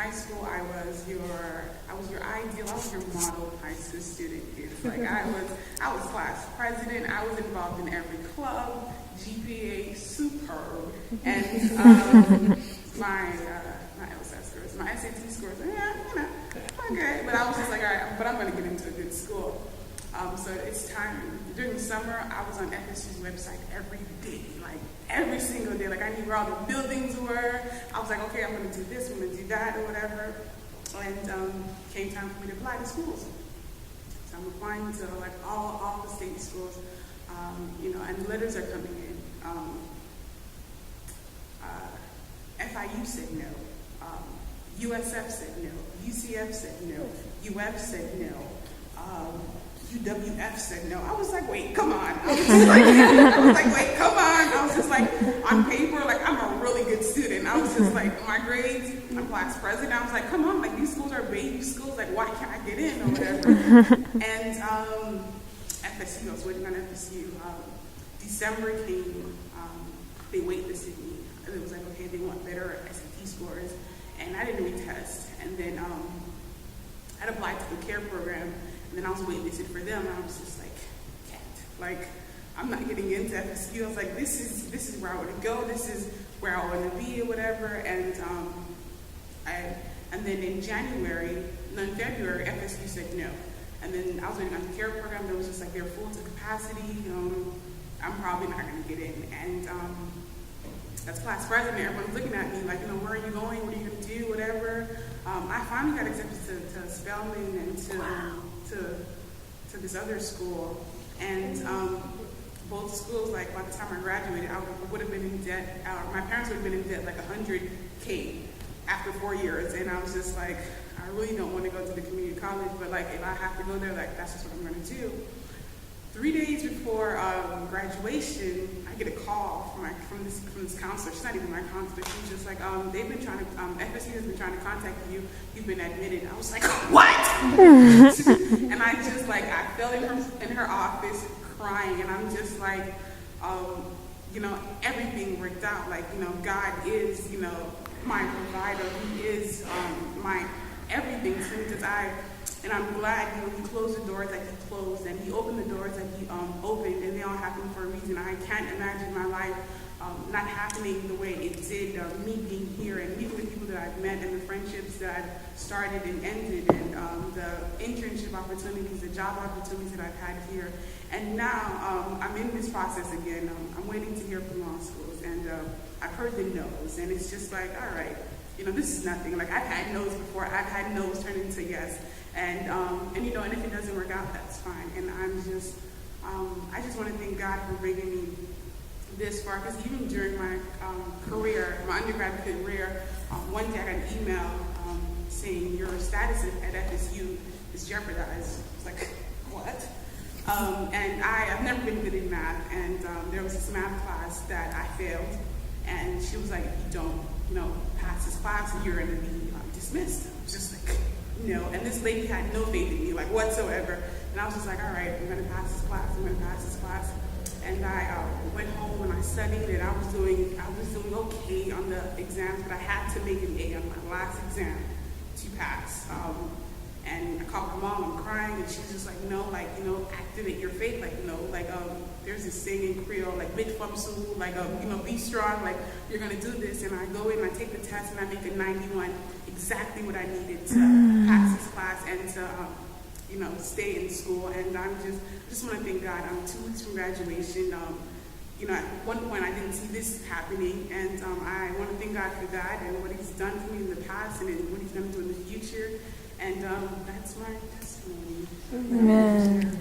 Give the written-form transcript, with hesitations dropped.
high school, I was your model high school student. It's like I was class president. I was involved in every club. GPA superb, and my LSAT scores, my SAT scores, okay. But I was just like, all right, but I'm going to get into a good school. So it's time. During the summer, I was on FSU's website every day, like every single day. Like I knew where all the buildings were. I was like, okay, I'm going to do this, I'm going to do that, or whatever. And came time for me to apply to schools. So I'm applying to like all the state schools, and letters are coming in. FIU said no. USF said no. UCF said no. UF said no. UWF said no. I was like, wait, come on. I was just like, on paper, like, I'm a really good student. I was just like, my grades, I'm class president. I was like, come on, like, these schools are baby schools. Like, why can't I get in or whatever? And FSU, I was waiting on FSU. December came, they waitlisted me. It was like, okay, they want better SAT scores. And I didn't retest. And then I'd applied to the CARE program. And then I was waitlisted for them, and I was just like, can't. Like, I'm not getting into FSU. I was like, this is where I want to go. This is where I want to be, or whatever. And then in February, FSU said no. And then I was waiting on the CARE program. That was just like, they're full to capacity. I'm probably not going to get in. And as class president, everyone's looking at me like, where are you going? What are you going to do? Whatever. I finally got accepted to Spelman and to this other school, and both schools, like by the time I graduated, I would have been in debt. My parents would have been in debt like $100K after 4 years, and I was just like, I really don't want to go to the community college, but like if I have to go there, like that's just what I'm going to do. 3 days before graduation, I get a call from this counselor. She's not even my counselor. She's just like, they've been trying to, FSU has been trying to contact you. You've been admitted. I was like, what? And I just like, I fell in her office crying, and I'm just like, everything worked out. Like, God is, my provider. He is my everything to me, because and I'm glad, he closed the doors that he closed, and he opened the doors that he opened, and they all happened for a reason. I can't imagine my life not happening the way it did, me being here, and meeting the people that I've met, and the friendships that I've started and ended, and the internship opportunities, the job opportunities that I've had here. And now I'm in this process again. I'm waiting to hear from law schools, and I've heard the no's, and it's just like, all right, this is nothing. Like, I've had no's before. I've had no's turn into yes. And if it doesn't work out, that's fine. And I just want to thank God for bringing me this far, because even during my career, my undergraduate career, one day I got an email saying your status at FSU is jeopardized. It's like, what? And I've never been good in math, and there was this math class that I failed, and she was like, if you don't, pass this class, you're going to be dismissed. I was just like, and this lady had no faith in me, like, whatsoever. And I was just like, all right, I'm going to pass this class, And I went home and I studied, and I was doing okay on the exams, but I had to make an A on my last exam to pass. And I called my mom, I'm crying, and she was just like, activate your faith, there's this saying in Creole, like, bit famsu, be strong, like, you're gonna do this. And I go in, I take the test, and I make a 91, exactly what I needed to pass this class and to, stay in school. And I just want to thank God. I'm 2 weeks from graduation. At one point I didn't see this happening, and I want to thank God for that and what He's done for me in the past and what He's going to do in the future. And that's my testimony. Amen.